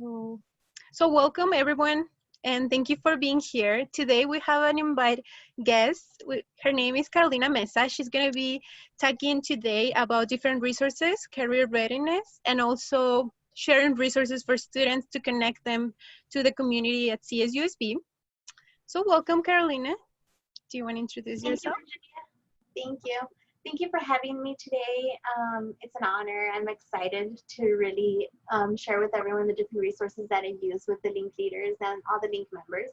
Oh. So welcome everyone, and thank you for being here. Today we have an invite guest. Her name is Carolina Meza. She's going to be talking today about different resources, career readiness, and also sharing resources for students to connect them to the community at CSUSB. So welcome, Carolina. Do you want to introduce Thank you, yourself? Virginia. Thank you. Thank you for having me today. It's an honor. I'm excited to really share with everyone the different resources that I use with the Link leaders and all the Link members.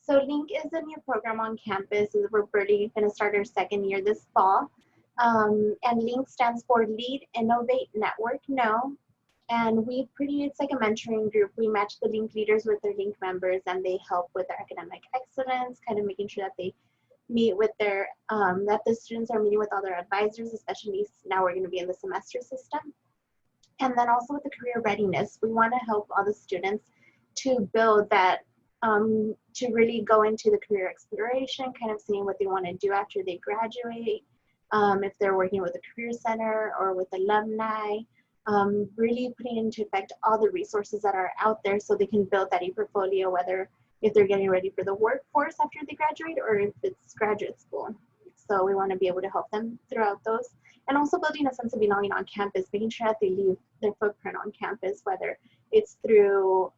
So Link is a new program on campus. We're really going to start our second year this fall. And Link stands for Lead, Innovate, Network, Know. And it's like a mentoring group. We match the Link leaders with their Link members, and they help with their academic excellence, kind of making sure that they meet with that the students are meeting with all their advisors, especially now we're going to be in the semester system. And then also with the career readiness, we want to help all the students to build that, to really go into the career exploration, kind of seeing what they want to do after they graduate, if they're working with a career center or with alumni, really putting into effect all the resources that are out there so they can build that e-portfolio, whether if they're getting ready for the workforce after they graduate or if it's graduate school. So we want to be able to help them throughout those. And also building a sense of belonging on campus, making sure that they leave their footprint on campus, whether it's through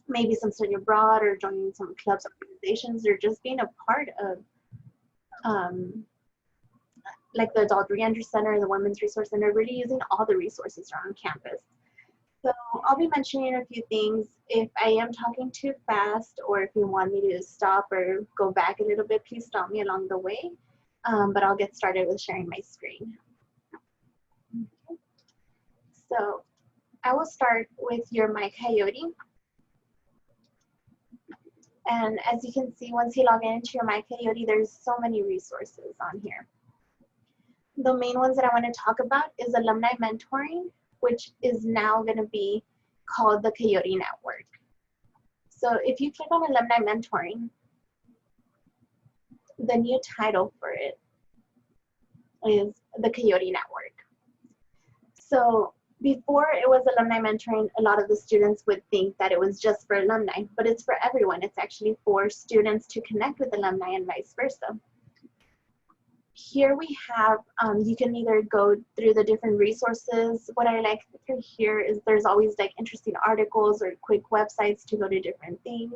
maybe some study abroad or joining some clubs, organizations, or just being a part of like the Adult Reentry Center, the Women's Resource Center, really using all the resources around campus. So I'll be mentioning a few things. If I am talking too fast, or if you want me to stop or go back a little bit, please stop me along the way. But I'll get started with sharing my screen. Okay. So I will start with your My Coyote. And as you can see, once you log into your My Coyote, there's so many resources on here. The main ones that I want to talk about is Alumni Mentoring, which is now going to be called the Coyote Network. So if you click on Alumni Mentoring, the new title for it is the Coyote Network. So before it was Alumni Mentoring, a lot of the students would think that it was just for alumni, but it's for everyone. It's actually for students to connect with alumni and vice versa. Here we have, you can either go through the different resources. What I like through here is there's always like interesting articles or quick websites to go to different things.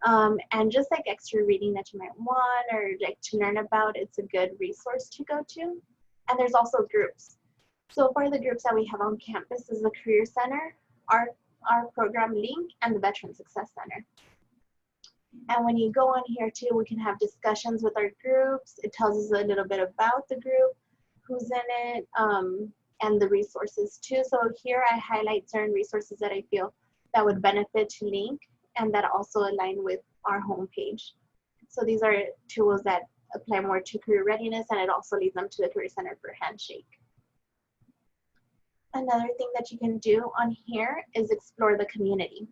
And just like extra reading that you might want or like to learn about, it's a good resource to go to. And there's also groups. So for the groups that we have on campus is the Career Center, our program Link, and the Veteran Success Center. And when you go on here too, we can have discussions with our groups. It tells us a little bit about the group, who's in it, and the resources too. So here I highlight certain resources that I feel that would benefit to Link and that also align with our homepage. So these are tools that apply more to career readiness, and it also leads them to the Career Center for Handshake. Another thing that you can do on here is explore the community.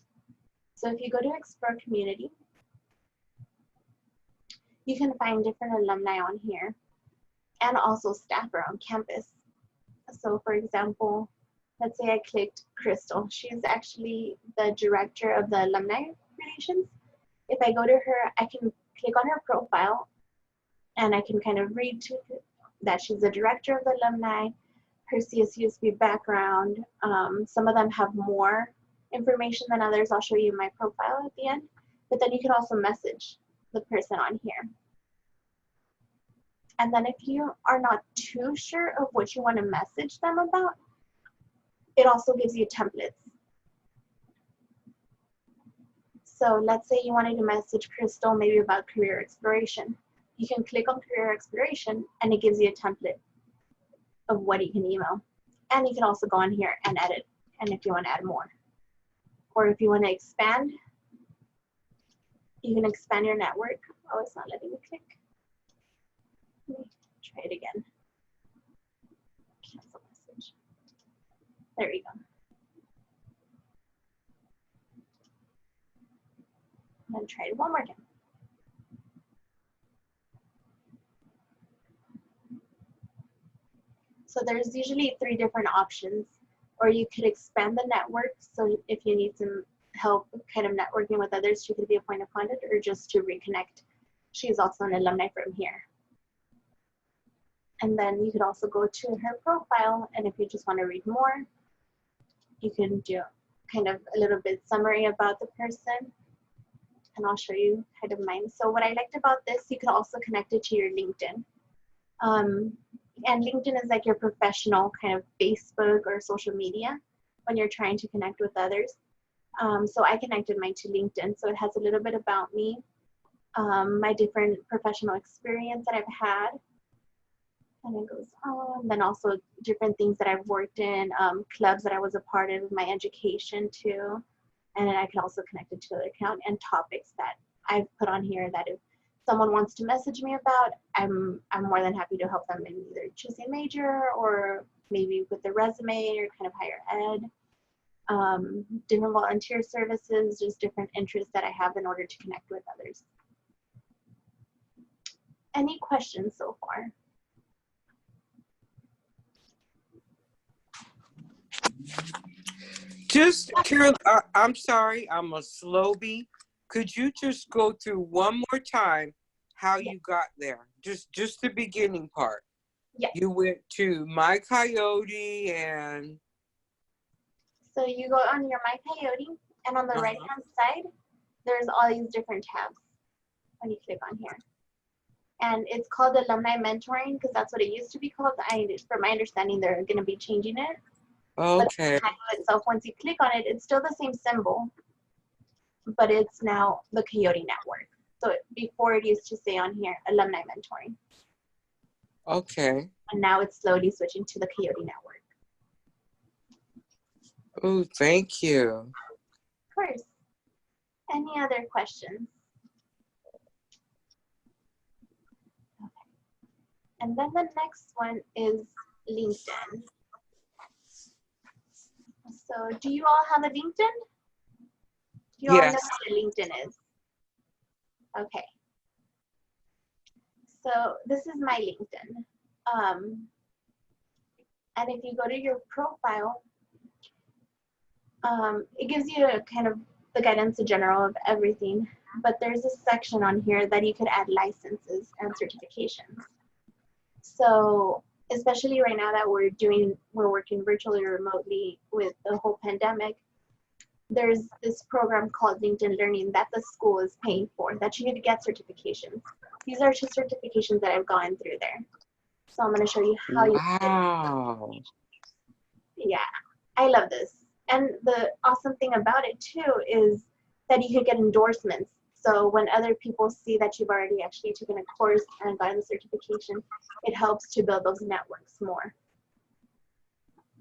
So if you go to Explore Community, you can find different alumni on here and also staff around campus. So for example, let's say I clicked Crystal. She's actually the director of the alumni relations. If I go to her, I can click on her profile and I can kind of read to that she's the director of the alumni, her CSUSB background. Some of them have more information than others. I'll show you my profile at the end, but then you can also message the person on here. And then if you are not too sure of what you want to message them about, it also gives you templates. So let's say you wanted to message Crystal maybe about career exploration. You can click on career exploration and it gives you a template of what you can email. And you can also go on here and edit, and if you want to add more. Or if you want to expand, you can expand your network. Oh, it's not letting me click. Let me try it again. Cancel message. There we go. I'm going to try it one more time. So there's usually 3 different options or you could expand the network. So if you need some help kind of networking with others, she could be a point of contact, or just to reconnect. She's also an alumni from here. And then you could also go to her profile, and if you just want to read more, you can do kind of a little bit summary about the person, and I'll show you kind of mine. So what I liked about this, you could also connect it to your LinkedIn. And LinkedIn is like your professional kind of Facebook or social media when you're trying to connect with others. So I connected mine to LinkedIn, so it has a little bit about me, my different professional experience that I've had, and it goes on. Then also different things that I've worked in, clubs that I was a part of, my education too. And then I can also connect it to the account, and topics that I've put on here that if someone wants to message me about, I'm more than happy to help them in either choosing major or maybe with their resume or kind of higher ed. Different volunteer services, just different interests that I have in order to connect with others. Any questions so far? Just, Carol, I'm sorry, I'm a slow bee. Could you just go through one more time how you got there? Just the beginning part. Yeah. You went to My Coyote and... So you go on your My Coyote, and on the right-hand side, there's all these different tabs when you click on here. And it's called Alumni Mentoring because that's what it used to be called. From my understanding, they're going to be changing it. Okay. But the title itself, once you click on it, it's still the same symbol, but it's now the Coyote Network. So before it used to say on here, Alumni Mentoring. Okay. And now it's slowly switching to the Coyote Network. Oh, thank you. Of course. Any other questions? Okay. And then the next one is LinkedIn. So do you all have a LinkedIn? Do you all know what a LinkedIn is? Okay. So this is my LinkedIn. And if you go to your profile, it gives you a kind of the guidance in general of everything, but there's a section on here that you could add licenses and certifications. So especially right now that we're working virtually or remotely with the whole pandemic, there's this program called LinkedIn Learning that the school is paying for that you need to get certifications. These are 2 certifications that I've gone through there. So I'm going to show you how you Wow. Yeah, I love this. And the awesome thing about it too is that you could get endorsements. So when other people see that you've already actually taken a course and gotten the certification, it helps to build those networks more.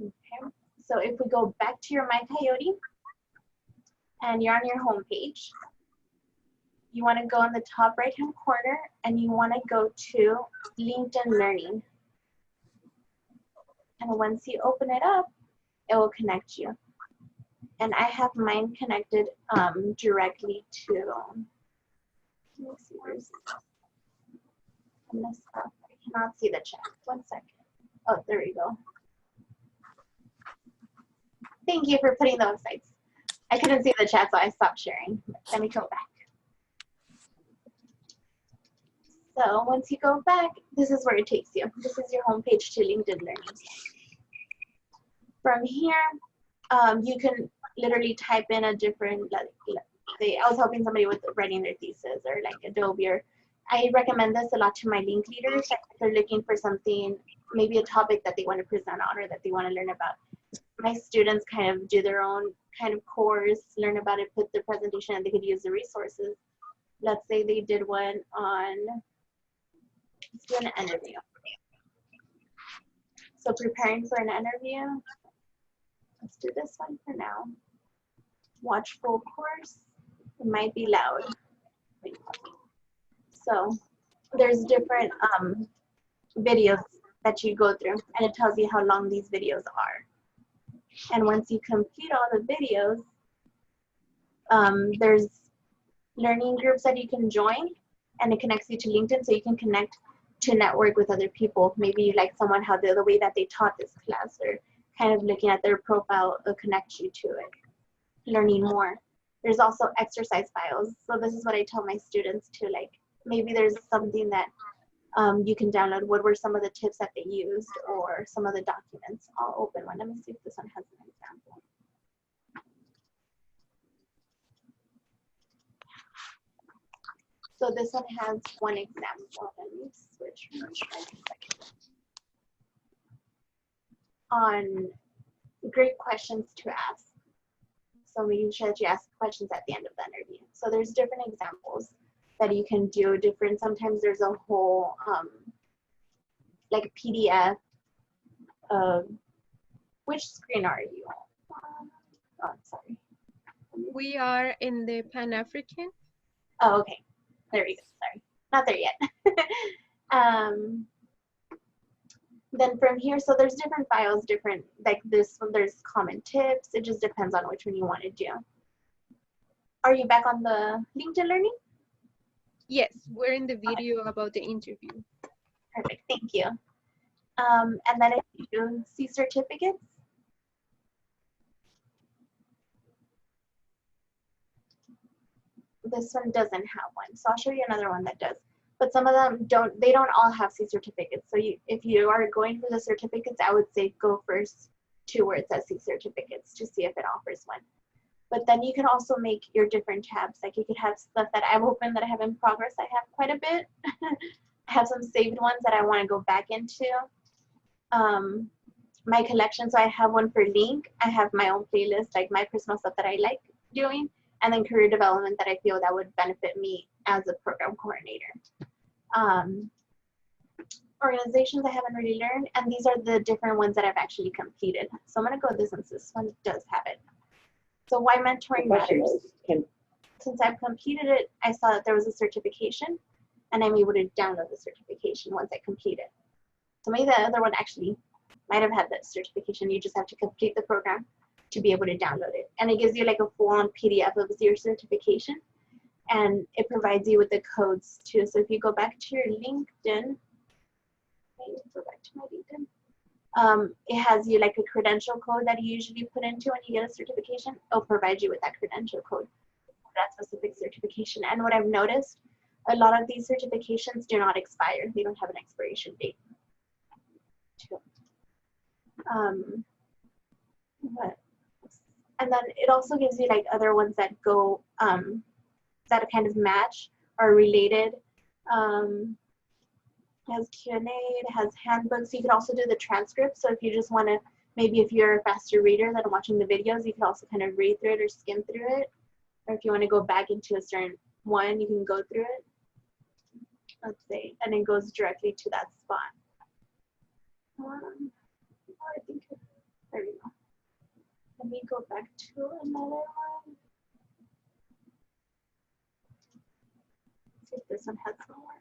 Okay, so if we go back to your My Coyote and you're on your home page, you want to go in the top right-hand corner and you want to go to LinkedIn Learning. And once you open it up, it will connect you. And I have mine connected directly to, let me see, I messed up. I cannot see the chat. 1 second. Oh, there we go. Thank you for putting the websites. I couldn't see the chat, so I stopped sharing. Let me go back. So once you go back, this is where it takes you. This is your homepage to LinkedIn Learning. From here, you can literally type in a different, I was helping somebody with writing their thesis or like Adobe, or I recommend this a lot to my link leaders if they're looking for something, maybe a topic that they want to present on or that they want to learn about. My students kind of do their own kind of course, learn about it, put their presentation, and they could use the resources. Let's say they did one on, let's do an interview. So preparing for an interview, let's do this one for now. Watch full course. It might be loud. So there's different videos that you go through, and it tells you how long these videos are. And once you complete all the videos, there's learning groups that you can join, and it connects you to LinkedIn, so you can connect to network with other people. Maybe you like someone, how the way that they taught this class, or kind of looking at their profile will connect you to it, learning more. There's also exercise files. So this is what I tell my students too, like maybe there's something that you can download. What were some of the tips that they used or some of the documents? I'll open one. Let me see if this one has an example. So this one has one example. Let me switch on great questions to ask. So making sure that you ask questions at the end of the interview. So there's different examples that you can do. Different. Sometimes there's a whole like a PDF of which screen are you on? Oh, sorry. We are in the Pan-African. Oh, okay. There we go. Sorry, not there yet. Then from here, so there's different files, different, like this one, there's common tips. It just depends on which one you want to do. Are you back on the LinkedIn Learning? Yes, we're in the video about the interview. Perfect, thank you. And then if you see certificates, this one doesn't have one. So I'll show you another one that does. But some of them don't, they don't all have C certificates. So if you are going for the certificates, I would say go first to where it says C certificates to see if it offers one. But then you can also make your different tabs. Like you could have stuff that I've opened that I have in progress. I have quite a bit. I have some saved ones that I want to go back into. My collection, so I have one for Link. I have my own playlist, like my personal stuff that I like doing, and then career development that I feel that would benefit me as a program coordinator. Organizations I haven't really learned, and these are the different ones that I've actually completed. So I'm gonna go with this one, this one does have it. So why mentoring matters? Since I've completed it, I saw that there was a certification, and I'm able to download the certification once I complete it. So maybe the other one actually might have had that certification. You just have to complete the program to be able to download it. And it gives you like a full-on PDF of your certification, and it provides you with the codes too. So if you go back to your LinkedIn, it has you like a credential code that you usually put into when you get a certification. It'll provide you with that credential code for that specific certification. And what I've noticed, a lot of these certifications do not expire. They don't have an expiration date. And then it also gives you like other ones that go that kind of match or related. It has Q&A, it has handbooks. You could also do the transcript. So if you just want to, maybe if you're a faster reader than watching the videos, you can also kind of read through it or skim through it. Or if you want to go back into a certain one, you can go through it. Let's say, and it goes directly to that spot. I think, there we go. Let me go back to another one. See if this one has more.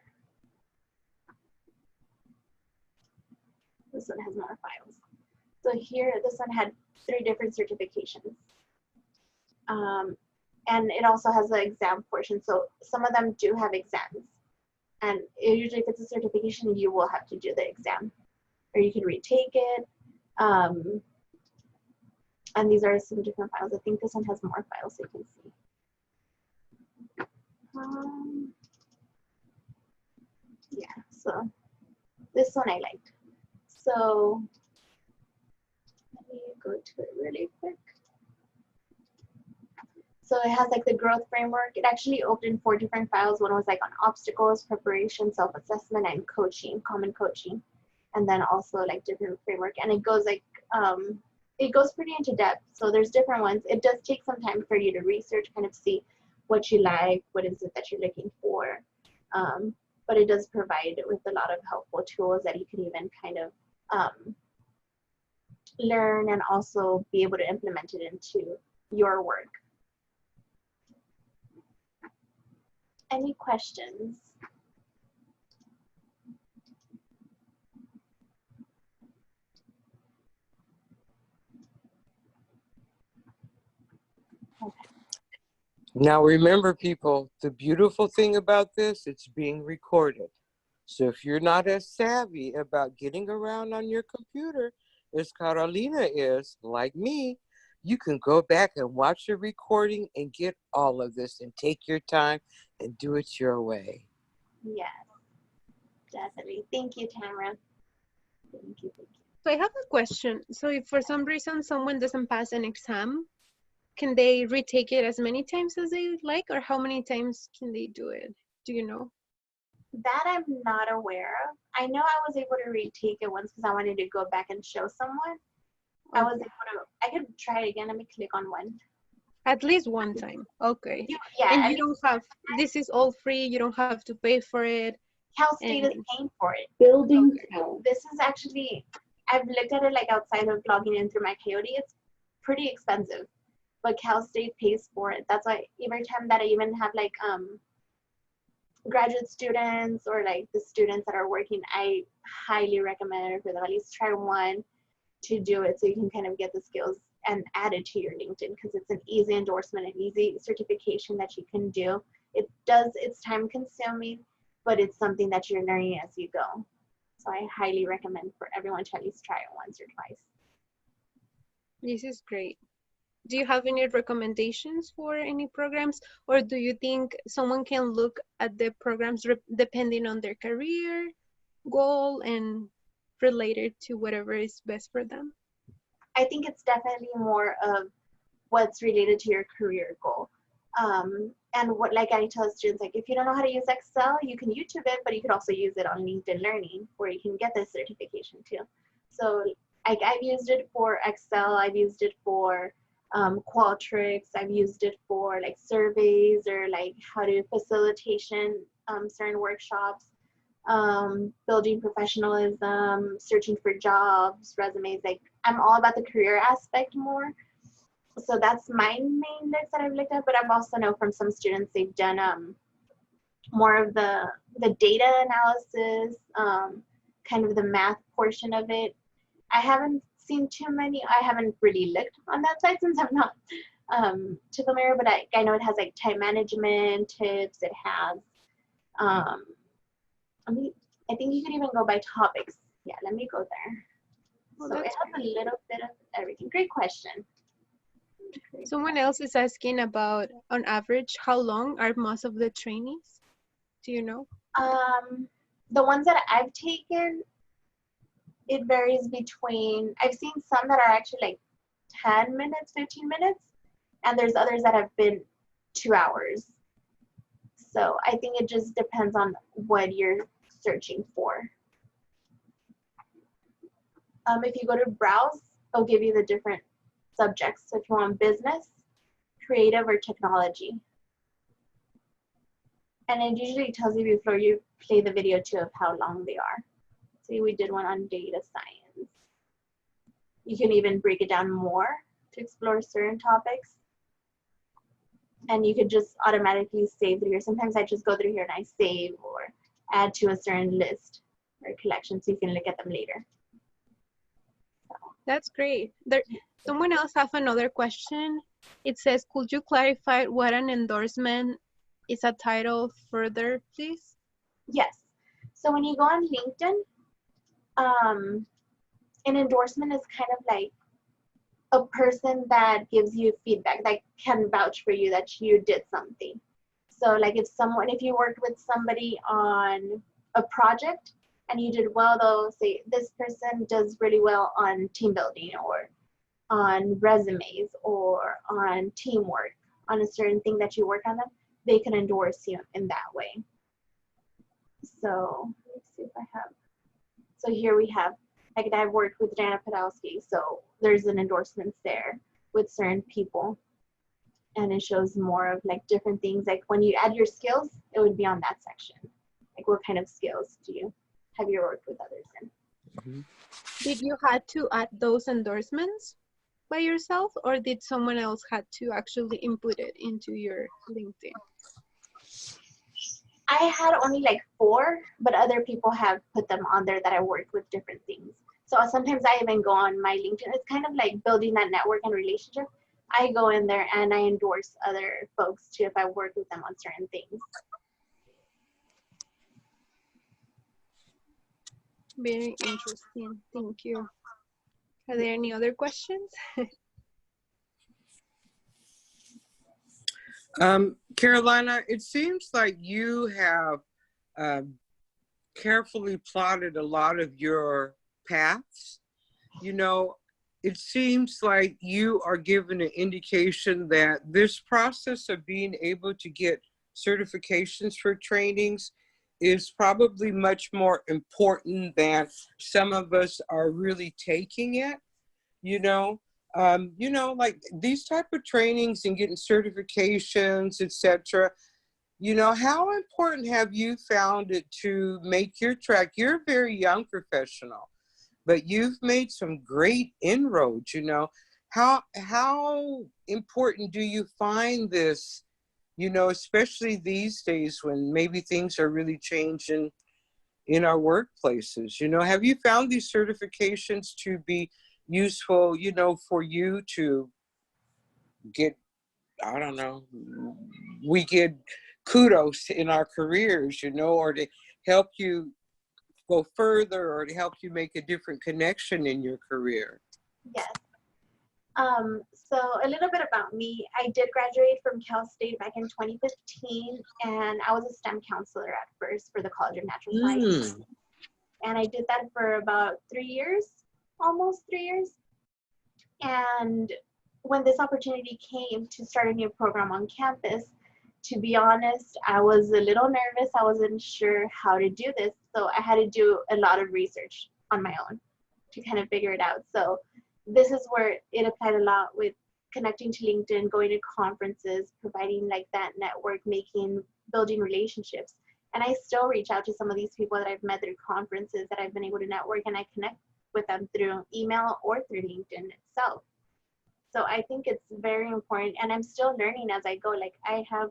This one has more files. So here, this one had 3 different certifications. And it also has the exam portion. So some of them do have exams. And usually if it's a certification, you will have to do the exam. Or you can retake it. And these are some different files. I think this one has more files so you can see. Yeah, so this one I liked. So let me go to it really quick. So it has like the growth framework. It actually opened 4 different files. One was like on obstacles, preparation, self-assessment, and coaching, common coaching. And then also like different framework. And it goes like, it goes pretty into depth. So there's different ones. It does take some time for you to research, kind of see what you like, what is it that you're looking for. But it does provide with a lot of helpful tools that you can even kind of learn and also be able to implement it into your work. Any questions? Okay. Now remember, people, the beautiful thing about this, it's being recorded. So if you're not as savvy about getting around on your computer, as Carolina is, like me, you can go back and watch the recording and get all of this and take your time and do it your way. Yes, definitely. Thank you, Tamara. Thank you. Thank you. So I have a question. So if for some reason someone doesn't pass an exam, can they retake it as many times as they like, or how many times can they do it? Do you know? That I'm not aware of. I know I was able to retake it once because I wanted to go back and show someone. I was able to, I could try it again. Let me click on one. At least one time. Okay. Yeah, And I you mean, don't have, this is all free, you don't have to pay for it. Cal State is And paying for it. Building Cal. This is actually, I've looked at it like outside of logging in through my Coyote. It's pretty expensive, but Cal State pays for it. That's why every time that I even have like graduate students or like the students that are working, I highly recommend it for them. At least try one to do it so you can kind of get the skills and add it to your LinkedIn, because it's an easy endorsement, an easy certification that you can do. It's time consuming, but it's something that you're learning as you go. So I highly recommend for everyone to at least try it once or twice. this is great. Do you have any recommendations for any programs, or do you think someone can look at the programs depending on their career goal and related to whatever is best for them? I think it's definitely more of what's related to your career goal. And what, like I tell students, like if you don't know how to use Excel, you can YouTube it, but you could also use it on LinkedIn Learning, where you can get this certification too. So I've used it for Excel, I've used it for Qualtrics, I've used it for like surveys or like how to facilitation certain workshops, building professionalism, searching for jobs, resumes. Like I'm all about the career aspect more. So that's my main list that I've looked at, but I've also know from some students they've done more of the data analysis, kind of the math portion of it. I haven't seen too many. I haven't really looked on that side since I'm not too familiar, but I know it has like time management tips. It has, I think you could even go by topics. Yeah, let me go there. Oh, So it that's has a little bit of everything. Great question. Someone else is asking about, on average, how long are most of the trainings? Do you know? The ones that I've taken, it varies between, I've seen some that are actually like 10 minutes, 15 minutes, and there's others that have been 2 hours. So I think it just depends on what you're searching for. If you go to browse, it'll give you the different subjects. So if you want business, creative, or technology. And it usually tells you before you play the video too of how long they are. See, we did one on data science. You can even break it down more to explore certain topics. And you could just automatically save through here. Sometimes I just go through here and I save or add to a certain list or collection so you can look at them later. That's great. Someone else have another question. It says, could you clarify what an endorsement is a title further, please? Yes. So when you go on LinkedIn, an endorsement is kind of like a person that gives you feedback, that can vouch for you that you did something. So like if you worked with somebody on a project and you did well, they'll say this person does really well on team building or on resumes or on teamwork, on a certain thing that you work on them, they can endorse you in that way. So let's see if I have, so here we have, like I've worked with Jana Podolsky, so there's an endorsement there with certain people. And it shows more of like different things. Like when you add your skills, it would be on that section. Like what kind of skills do you have you worked with others in? Did you had to add those endorsements by yourself, or did someone else had to actually input it into your LinkedIn? I had only like 4, but other people have put them on there that I worked with different things. So sometimes I even go on my LinkedIn. It's kind of like building that network and relationship. I go in there and I endorse other folks too if I work with them on certain things. Very interesting. Thank you. Are there any other questions? Carolina, it seems like you have carefully plotted a lot of your paths. You know, it seems like you are given an indication that this process of being able to get certifications for trainings is probably much more important than some of us are really taking it, you know. Like these type of trainings and getting certifications, etc. You know, how important have you found it to make your track? You're a very young professional, but you've made some great inroads, you know. How important do you find this, you know, especially these days when maybe things are really changing in our workplaces? You know, have you found these certifications to be useful, you know, for you to get, I don't know, we get kudos in our careers, you know, or to help you go further or to help you make a different connection in your career? Yes. So a little bit about me. I did graduate from Cal State back in 2015, and I was a STEM counselor at first for the College of Natural Science. And I did that for about 3 years, almost 3 years. And when this opportunity came to start a new program on campus, to be honest, I was a little nervous. I wasn't sure how to do this. So I had to do a lot of research on my own to kind of figure it out. So this is where it applied a lot with connecting to LinkedIn, going to conferences, providing like that network, building relationships. And I still reach out to some of these people that I've met through conferences that I've been able to network, and I connect with them through email or through LinkedIn itself. So I think it's very important, and I'm still learning as I go. Like I have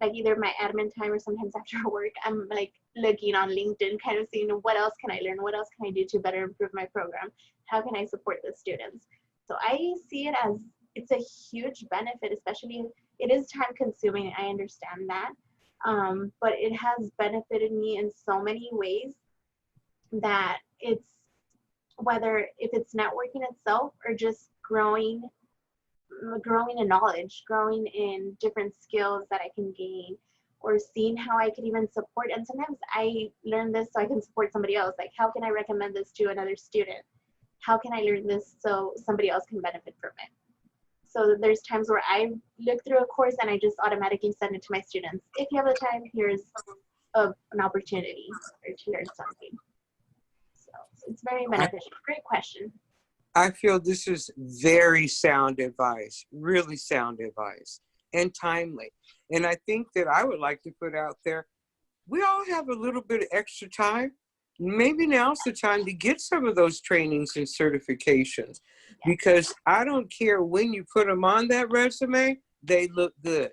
like either my admin time or sometimes after work, I'm like looking on LinkedIn, kind of seeing what else can I learn? What else can I do to better improve my program? How can I support the students? So I see it as it's a huge benefit, especially it is time consuming. I understand that. But it has benefited me in so many ways that it's whether if it's networking itself or just growing in knowledge, growing in different skills that I can gain, or seeing how I could even support. And sometimes I learn this so I can support somebody else. Like, how can I recommend this to another student? How can I learn this so somebody else can benefit from it? So there's times where I look through a course and I just automatically send it to my students. If you have the time, here's an opportunity or to learn something. So it's very beneficial. Great question. I feel this is very sound advice, really sound advice, and timely. And I think that I would like to put out there, we all have a little bit of extra time. Maybe now's the time to get some of those trainings and certifications, because I don't care when you put them on that resume, they look good.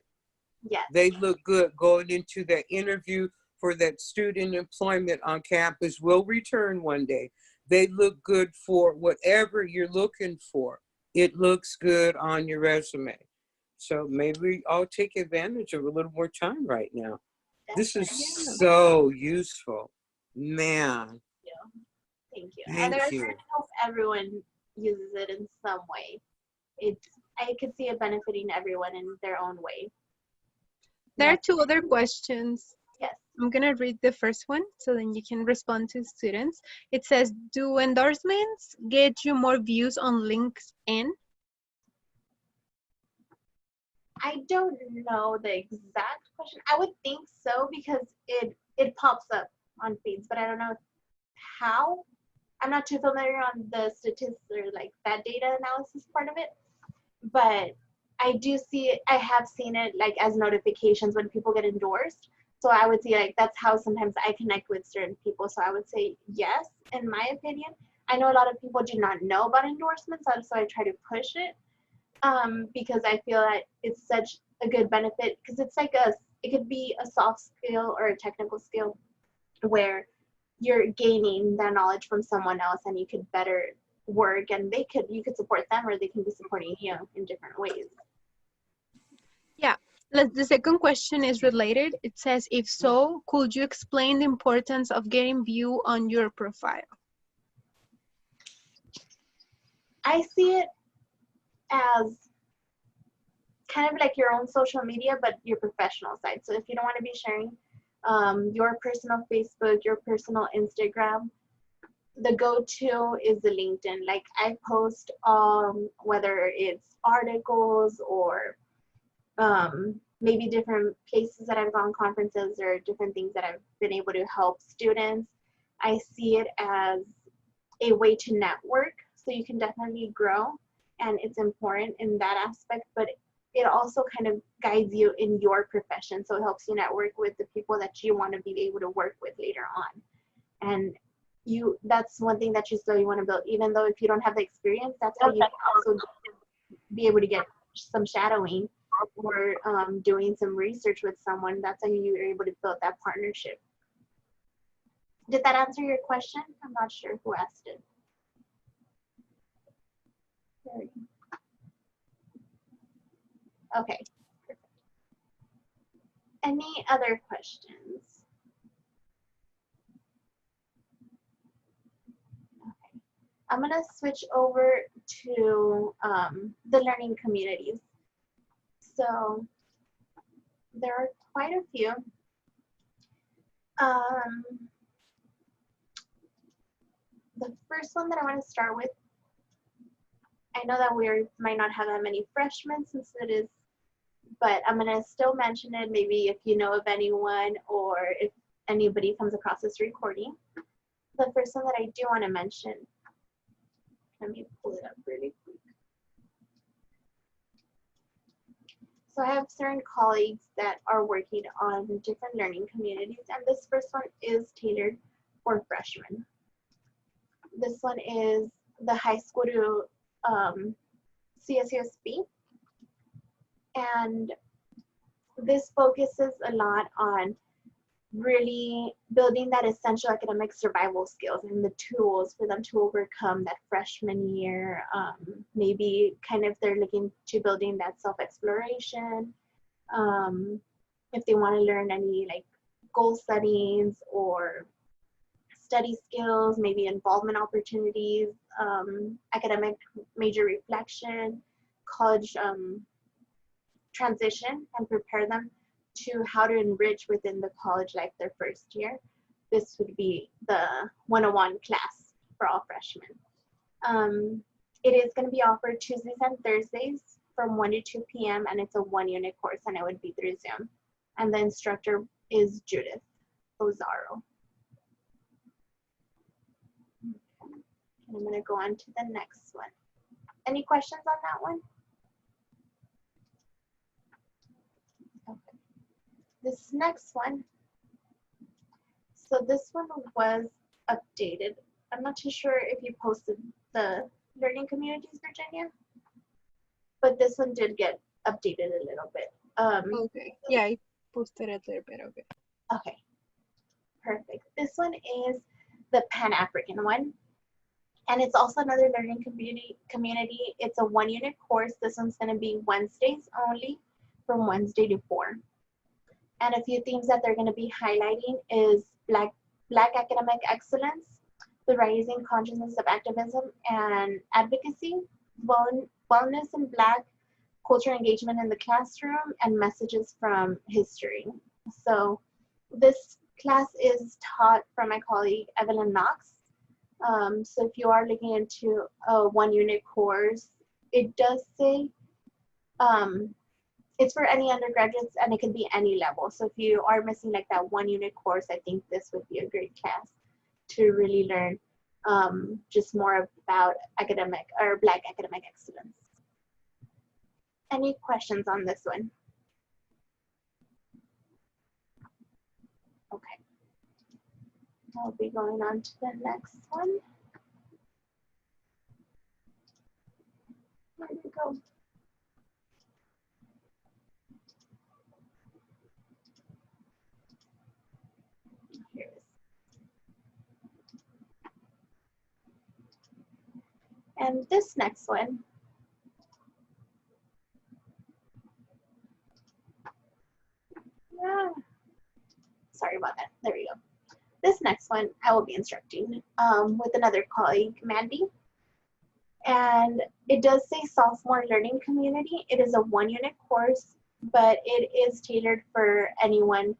Yes. They look good going into that interview for that student employment on campus. Will return one day. They look good for whatever you're looking for. It looks good on your resume. So maybe I'll take advantage of a little more time right now. This is so useful. Man. Thank you. Thank and you. I hope everyone uses it in some way. I could see it benefiting everyone in their own way. There are two other questions. Yes. I'm going to read the first one so then you can respond to students. It says, do endorsements get you more views on LinkedIn? I don't know the exact question. I would think so because it pops up on feeds, but I don't know how. I'm not too familiar on the statistics or like that data analysis part of it, but I do see it. I have seen it like as notifications when people get endorsed. So I would see like that's how sometimes I connect with certain people. So I would say yes, in my opinion. I know a lot of people do not know about endorsements, so I try to push it because I feel that it's such a good benefit because it's like it could be a soft skill or a technical skill where you're gaining that knowledge from someone else and you could better work and you could support them or they can be supporting you in different ways. Yeah. The second question is related. It says, if so, could you explain the importance of getting view on your profile? I see it as kind of like your own social media, but your professional side. So if you don't want to be sharing your personal Facebook, your personal Instagram, the go-to is the LinkedIn. Like I post whether it's articles or maybe different places that I've gone, conferences, or different things that I've been able to help students. I see it as a way to network, so you can definitely grow, and it's important in that aspect, but it also kind of guides you in your profession, so it helps you network with the people that you want to be able to work with later on. And that's one thing that you slowly want to build, even though if you don't have the experience, that's how you can also be able to get some shadowing or doing some research with someone. That's how you're able to build that partnership. Did that answer your question? I'm not sure who asked it. Okay. Perfect. Any other questions? Okay. I'm gonna switch over to the learning communities. So there are quite a few. The first one that I want to start with, I know that we might not have that many freshmen since it is, but I'm going to still mention it, maybe if you know of anyone or if anybody comes across this recording. The first one that I do want to mention, let me pull it up really quick. So I have certain colleagues that are working on different learning communities, and this first one is tailored for freshmen. This one is the high school to CSUSB, and this focuses a lot on really building that essential academic survival skills and the tools for them to overcome that freshman year. Maybe kind of they're looking to building that self-exploration. If they want to learn any like goal settings or study skills, maybe involvement opportunities, academic major reflection, college transition, and prepare them to how to enrich within the college life their first year. This would be the 101 class for all freshmen. It is going to be offered Tuesdays and Thursdays from 1 to 2 p.m. and it's a 1-unit course, and it would be through Zoom. And the instructor is Judith Ozaro. And I'm going to go on to the next one. Any questions on that one? Okay. This next one, so this one was updated. I'm not too sure if you posted the learning communities, Virginia, but this one did get updated a little bit. Okay, yeah, I posted it a little bit of it. Okay, perfect. This one is the Pan-African one. And it's also another learning community. It's a 1-unit course. This one's going to be Wednesdays only from Wednesday to 4. And a few themes that they're going to be highlighting is Black academic excellence, the rising consciousness of activism and advocacy, wellness in Black culture engagement in the classroom, and messages from history. So this class is taught from my colleague, Evelyn Knox. So if you are looking into a 1-unit course, it does say it's for any undergraduates and it can be any level. So if you are missing like that 1-unit course, I think this would be a great class to really learn just more about academic or Black academic excellence. Any questions on this one? Okay. I'll be going on to the next one. Where did it go? Here it is. And this next one, sorry about that. There we go. This next one I will be instructing with another colleague, Mandy. And it does say sophomore learning community. It is a 1-unit course, but it is tailored for anyone.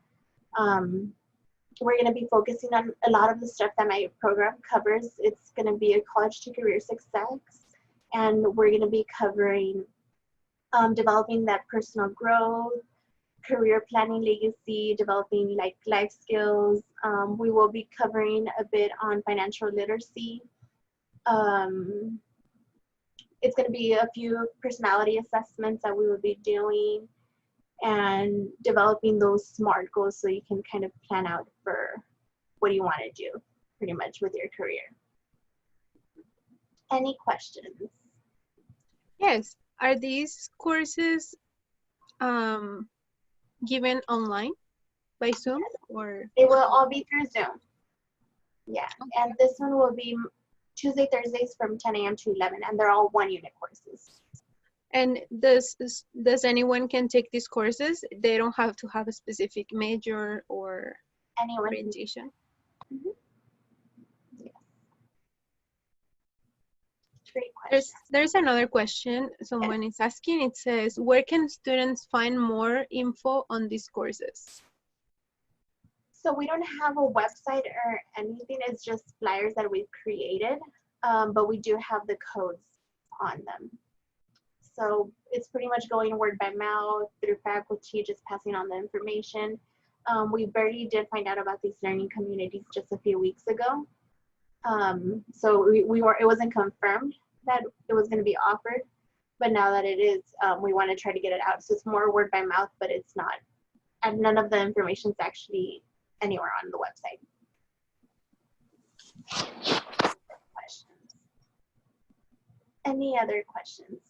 We're going to be focusing on a lot of the stuff that my program covers. It's going to be a college to career success, and we're going to be covering developing that personal growth, career planning legacy, developing like life skills. We will be covering a bit on financial literacy. It's going to be a few personality assessments that we will be doing and developing those SMART goals so you can kind of plan out for what you want to do pretty much with your career. Any questions? Yes. Are these courses given online by Zoom or? They will all be through Zoom. Yeah, and this one will be Tuesday, Thursdays from 10 a.m. to 11, and they're all 1-unit courses. And does anyone can take these courses? They don't have to have a specific major or Anyone? orientation? Mm-hmm. Yes. Great question. There's another question someone is asking. It says, where can students find more info on these courses? So we don't have a website or anything. It's just flyers that we've created, but we do have the codes on them. So it's pretty much going word by mouth through faculty, just passing on the information. We barely did find out about these learning communities just a few weeks ago. So it wasn't confirmed that it was going to be offered, but now that it is, we want to try to get it out. So it's more word by mouth, but it's not, and none of the information is actually anywhere on the website. Questions? Any other questions?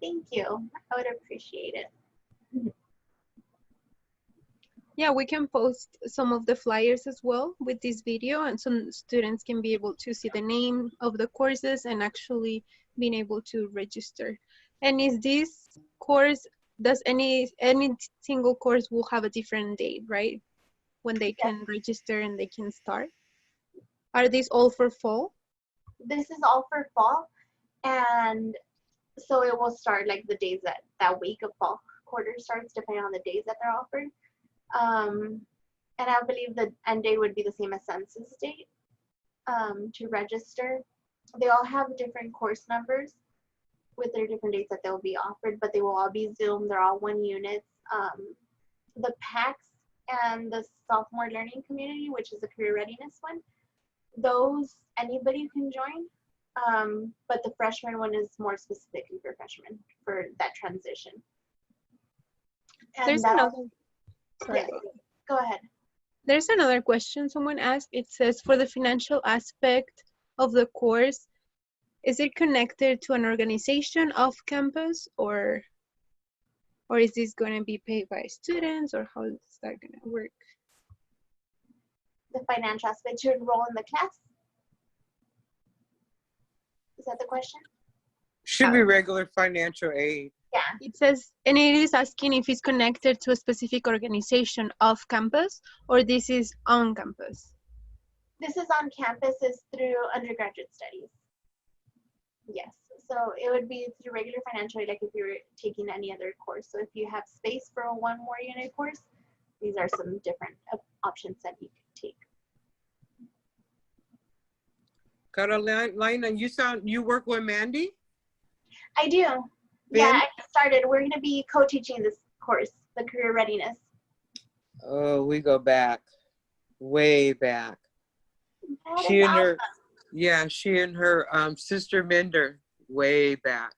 Thank you. I would appreciate it. Yeah, we can post some of the flyers as well with this video, and some students can be able to see the name of the courses and actually being able to register. And is this course, does any single course will have a different date, right? When they can register and they can start? Are these all for fall? This is all for fall, and so it will start like the days that week of fall quarter starts, depending on the days that they're offered. And I believe the end date would be the same as census date to register. They all have different course numbers with their different dates that they'll be offered, but they will all be Zoom. They're all 1 unit. The PACs and the sophomore learning community, which is the career readiness one, those anybody can join. But the freshman one is more specifically for freshmen for that transition. And There's another. Sorry. Yeah, go ahead. There's another question someone asked. It says, for the financial aspect of the course, is it connected to an organization off campus, or is this going to be paid by students, or how is that going to work? The financial aspect to enroll in the class? Is that the question? Should be regular financial aid. Yeah. It says, and it is asking if it's connected to a specific organization off campus, or this is on campus. This is on campus, is through undergraduate studies. Yes, so it would be through regular financial aid, like if you were taking any other course. So if you have space for a 1 more unit course, these are some different options that you could take. Carolina, you work with Mandy? I do. Yeah, I started. We're going to be co-teaching this course, the career readiness. Oh, we go back, way back. That She is and her, awesome. yeah, she and her sister Minder, way back.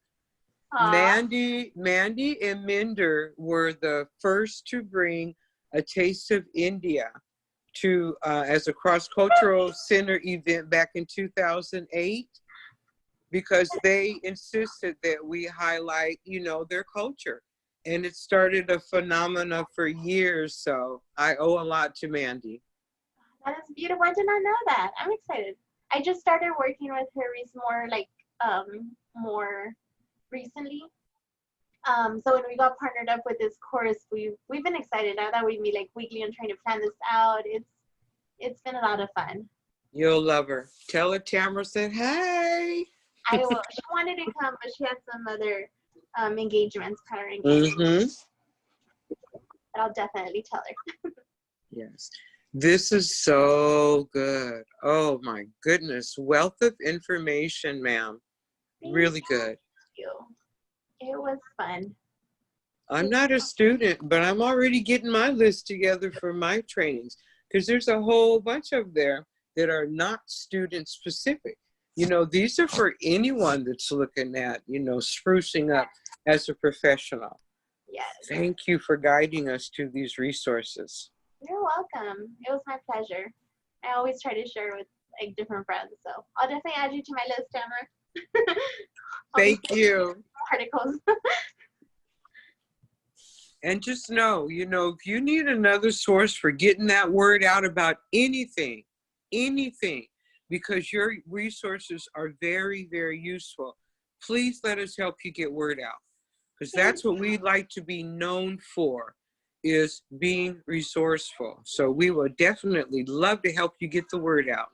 Aww. Mandy and Minder were the first to bring a Taste of India to as a cross-cultural center event back in 2008, because they insisted that we highlight, their culture. And it started a phenomena for years, so I owe a lot to Mandy. That is beautiful. I did not know that. I'm excited. I just started working with her more recently. So when we got partnered up with this course, we've been excited now that we meet like weekly and trying to plan this out. It's been a lot of fun. You'll love her. Tell her Tamara said, hey. I will. She wanted to come, but she had some other engagements, prior engagements. But I'll definitely tell her. Yes. This is so good. Oh my goodness. Wealth of information, ma'am. Really good. Thank you. It was fun. I'm not a student, but I'm already getting my list together for my trainings because there's a whole bunch of there that are not student specific. You know, these are for anyone that's looking at, you know, sprucing up as a professional. Yes. Thank you for guiding us to these resources. You're welcome. It was my pleasure. I always try to share with like different friends, so I'll definitely add you to my list, Tamara. Thank you. Articles. And just know, you know, if you need another source for getting that word out about anything, because your resources are very, very useful, please let us help you get word out. Because that's what we'd like to be known for, is being resourceful. So we will definitely love to help you get the word out.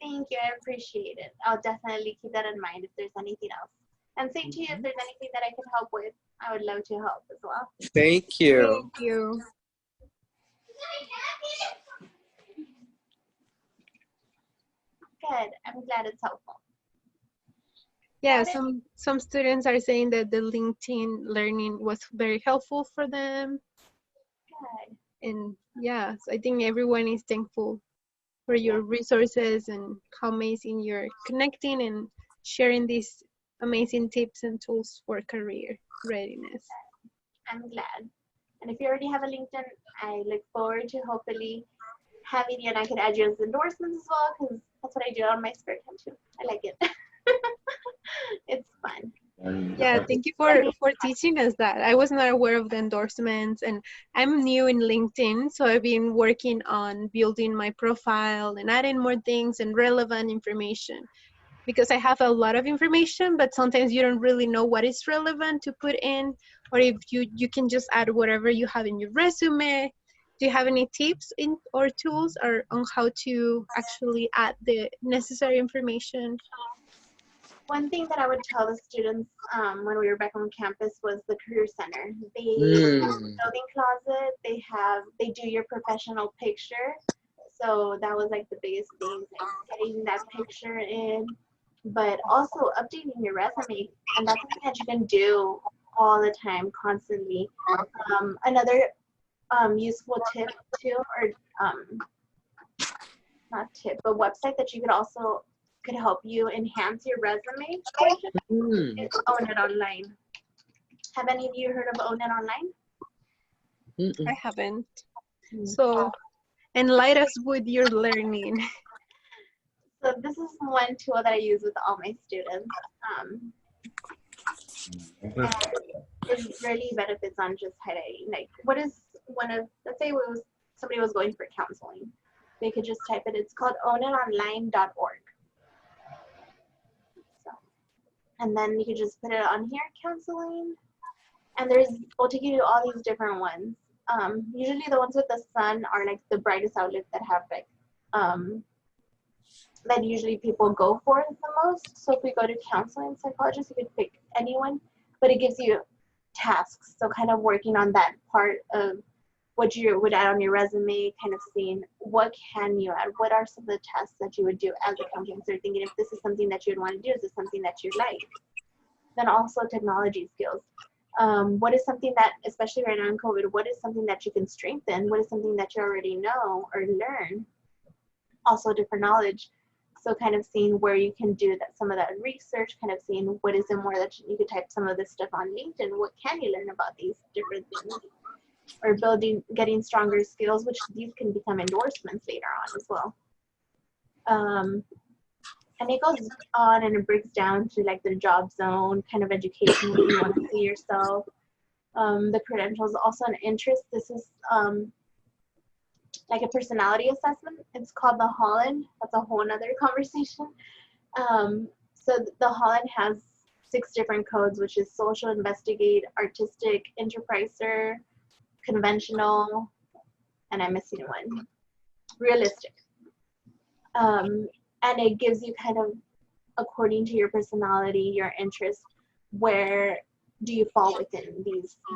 Thank you. I appreciate it. I'll definitely keep that in mind if there's anything else. And same to you, if there's anything that I can help with, I would love to help as well. Thank you. Thank you. Good. I'm glad it's helpful. Yeah, some students are saying that the LinkedIn learning was very helpful for them. Good. And yeah, so I think everyone is thankful for your resources and how amazing you're connecting and sharing these amazing tips and tools for career readiness. I'm glad. And if you already have a LinkedIn, I look forward to hopefully having you, and I could add you as endorsements as well, because that's what I do on my spare time too. I like it. It's fun. Yeah, thank you for teaching us that. I was not aware of the endorsements, and I'm new in LinkedIn, so I've been working on building my profile and adding more things and relevant information, because I have a lot of information, but sometimes you don't really know what is relevant to put in, or if you can just add whatever you have in your resume. Do you have any tips or tools or on how to actually add the necessary information? One thing that I would tell the students when we were back on campus was the Career Center. They building closet. They do your professional picture. So that was like the biggest thing, like getting that picture in, but also updating your resume, and that's something that you can do all the time, constantly. Another useful tip too, or not tip, but website that you could help you enhance your resume portion is Own It Online. Have any of you heard of Own It Online? I haven't. So enlighten us with your learning. So this is one tool that I use with all my students. And it really benefits on just highlighting, like, what is let's say somebody was going for counseling. They could just type it. It's called ownitonline.org. So, and then you could just put it on here, counseling, and we'll take you to all these different ones. Usually the ones with the sun are like the brightest outlet that have like that usually people go for the most. So if we go to counseling psychologist, you could pick anyone, but it gives you tasks. So kind of working on that part of what you would add on your resume, kind of seeing what can you add, what are some of the tasks that you would do as a counselor. So thinking if this is something that you would want to do, is this something that you like? Then also technology skills. What is something that, especially right now in COVID, what is something that you can strengthen? What is something that you already know or learn? Also different knowledge. So kind of seeing where you can do that, some of that research, kind of seeing what is it more that you could type some of this stuff on LinkedIn. What can you learn about these different things? Or getting stronger skills, which these can become endorsements later on as well. And it goes on and it breaks down to like the job zone, kind of education, where you want to see yourself. The credentials, also an interest. This is like a personality assessment. It's called the Holland. That's a whole nother conversation. So the Holland has 6 different codes, which is social, investigate, artistic, enterpriser, conventional, and I'm missing one, realistic. And it gives you kind of, according to your personality, your interest, where do you fall within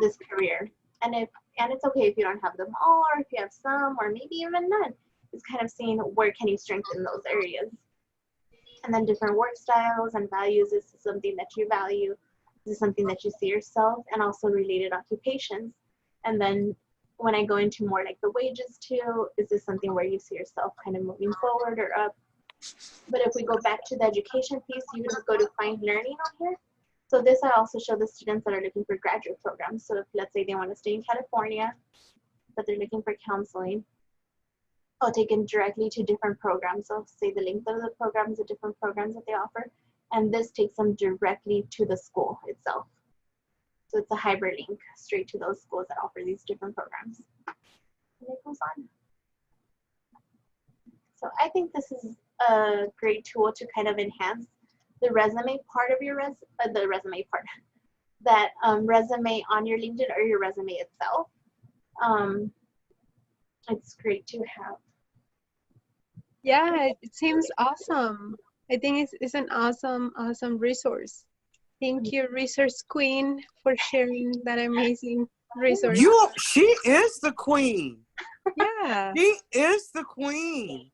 this career. And it's okay if you don't have them all, or if you have some, or maybe even none. It's kind of seeing where can you strengthen those areas. And then different work styles and values. Is this something that you value? Is this something that you see yourself? And also related occupations. And then when I go into more like the wages too, is this something where you see yourself kind of moving forward or up? But if we go back to the education piece, you can go to find learning on here. So this I also show the students that are looking for graduate programs. So if let's say they want to stay in California, but they're looking for counseling, I'll take them directly to different programs. I'll say the link of the programs, the different programs that they offer, and this takes them directly to the school itself. So it's a hyperlink straight to those schools that offer these different programs. And it goes on. So I think this is a great tool to kind of enhance the resume part of your resume on your LinkedIn or your resume itself. It's great to have. Yeah, it seems awesome. I think it's an awesome resource. Thank you, Resource Queen, for sharing that amazing resource. She is the queen. Yeah. She is the queen.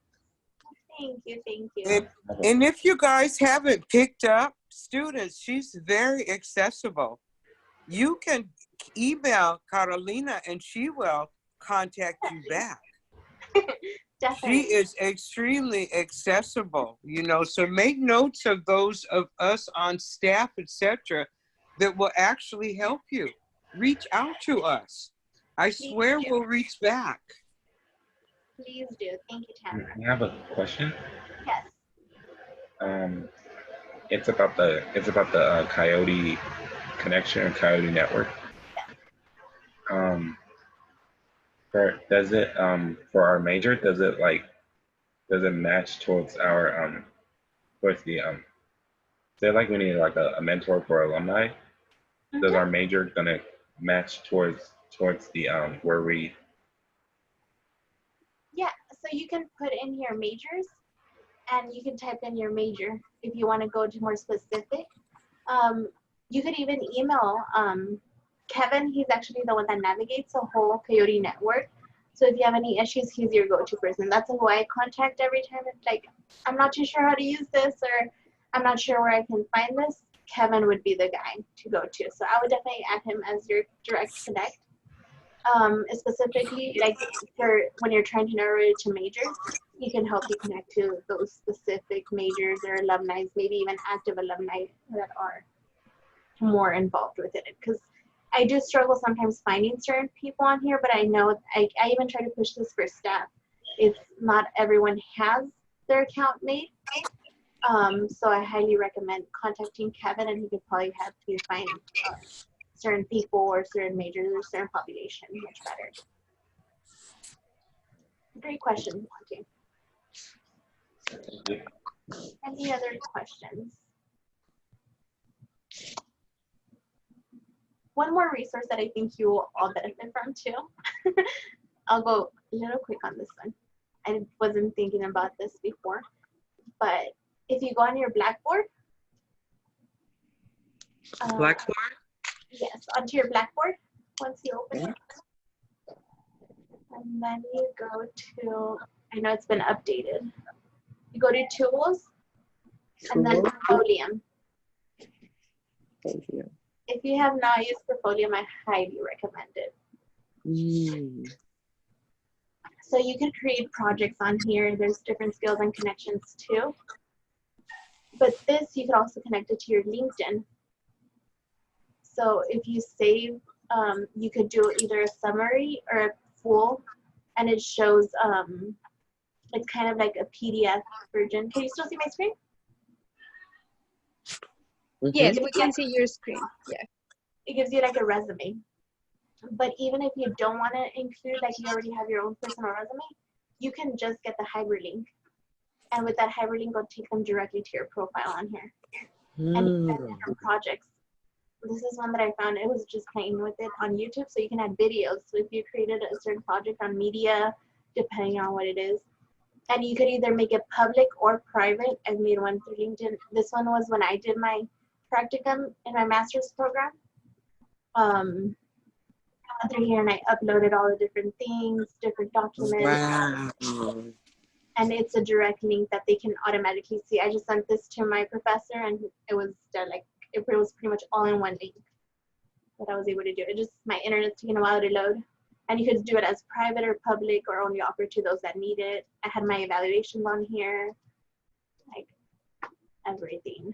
Thank you. And if you guys haven't picked up, students, she's very accessible. You can email Carolina and she will contact you back. Definitely. She is extremely accessible, you know, so make notes of those of us on staff, etc., that will actually help you. Reach out to us. I swear we'll reach back. Please do. Thank you, Tamara. I have a question. Yes. It's about the Coyote connection or Coyote network. For our major, does it match towards our towards the say like we need like a mentor for alumni? Does our major gonna match towards the where we? Yeah, so you can put in your majors and you can type in your major if you want to go to more specific. You could even email Kevin. He's actually the one that navigates the whole Coyote network. So if you have any issues, he's your go-to person. That's who I contact every time. It's like, I'm not too sure how to use this, or I'm not sure where I can find this. Kevin would be the guy to go to. So I would definitely add him as your direct connect. Specifically, like for when you're trying to narrow it to majors, he can help you connect to those specific majors or alumni, maybe even active alumni that are more involved with it. Because I do struggle sometimes finding certain people on here, but I know I even try to push this for staff. If not everyone has their account made, so I highly recommend contacting Kevin, and he could probably help you find certain people or certain majors or certain population much better. Great question, Monty. Any other questions? One more resource that I think you will all benefit from too. I'll go a little quick on this one. I wasn't thinking about this before, but if you go on your Blackboard. Blackboard? Yes, onto your Blackboard once you open it. And then you go to, I know it's been updated. You go to Tools, and then Portfolio. Thank you. If you have not used Portfolio, I highly recommend it. So you can create projects on here. There's different skills and connections too. But this, you can also connect it to your LinkedIn. So if you save, you could do either a summary or a full, and it shows, it's kind of like a PDF version. Can you still see my screen? Yes, we can see your screen. Yeah. It gives you like a resume. But even if you don't want to include, like you already have your own personal resume, you can just get the hyperlink. And with that hyperlink, it'll take them directly to your profile on here. and you can add Mm. different projects. This is one that I found. It was just playing with it on YouTube, so you can add videos. So if you created a certain project on media, depending on what it is, and you could either make it public or private. I made one through LinkedIn. This one was when I did my practicum in my master's program. I went through here and I uploaded all the different things, different documents, Wow. and it's a direct link that they can automatically see. I just sent this to my professor, and it was like it was pretty much all in one link that I was able to do. It just, my internet's taking a while to load. And you could do it as private or public or only offer to those that need it. I had my evaluations on here, like everything.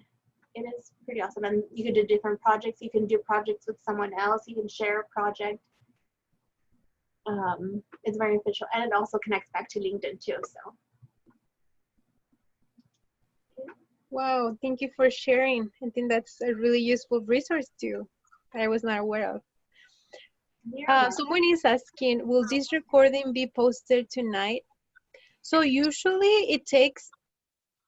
It is pretty awesome. And you could do different projects. You can do projects with someone else. You can share a project. It's very official. And it also connects back to LinkedIn too. So. Wow, thank you for sharing. I think that's a really useful resource too, that I was not aware of. Someone is asking, will this recording be posted tonight? So usually it takes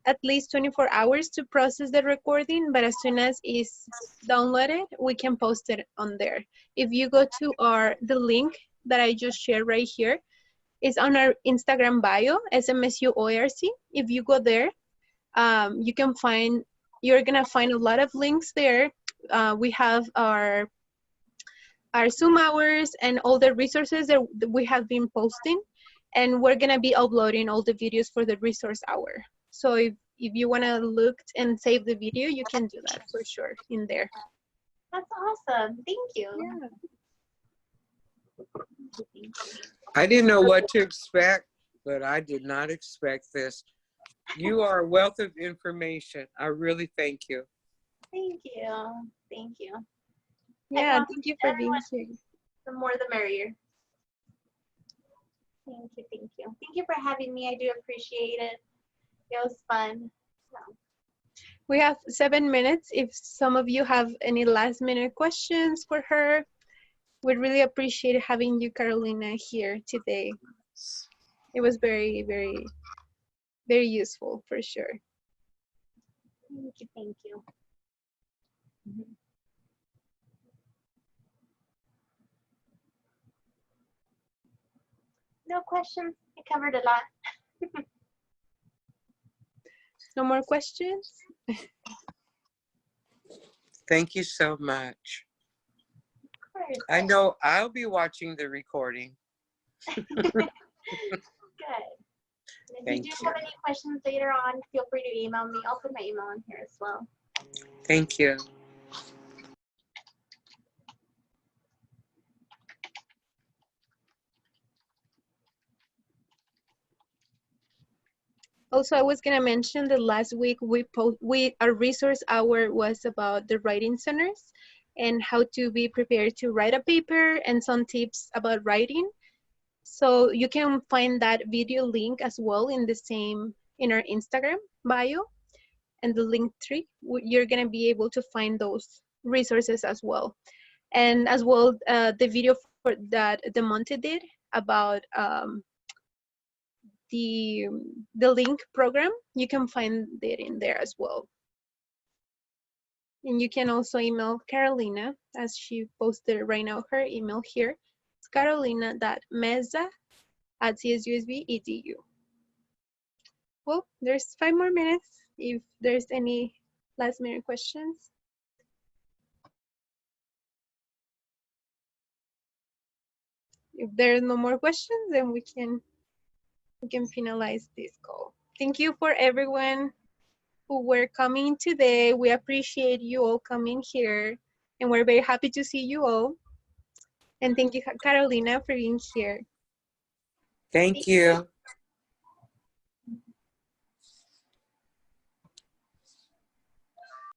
at least 24 hours to process the recording, but as soon as it's downloaded, we can post it on there. If you go to the link that I just shared right here, it's on our Instagram bio, SMSUORC. If you go there, you're gonna find a lot of links there. We have our Zoom hours and all the resources that we have been posting, and we're gonna be uploading all the videos for the resource hour. So if you wanna look and save the video, you can do that for sure in there. That's awesome. Thank you. Yeah. I didn't know what to expect, but I did not expect this. You are a wealth of information. I really thank you. Thank you. Thank you. Yeah, thank you for being here. The more the merrier. Thank you, thank you. Thank you for having me. I do appreciate it. It was fun. So. We have 7 minutes. If some of you have any last minute questions for her, we'd really appreciate having you, Carolina, here today. It was very, very, very useful for sure. Thank you, thank you. No questions. I covered a lot. No more questions? Thank you so much. Of course. I know I'll be watching the recording. Good. If Thank you do you. have any questions later on, feel free to email me. I'll put my email in here as well. Thank you. Also, I was gonna mention that last week our resource hour was about the writing centers and how to be prepared to write a paper and some tips about writing. So you can find that video link as well in our Instagram bio and the link tree. You're gonna be able to find those resources as well. And as well, the video that the Monte did about the link program, you can find it in there as well. And you can also email Carolina, as she posted right now her email here. It's carolina.meza@CSUSB.edu. Well, there's 5 more minutes if there's any last minute questions. If there are no more questions, then we can finalize this call. Thank you for everyone who were coming today. We appreciate you all coming here, and we're very happy to see you all. And thank you, Carolina, for being here. Thank you.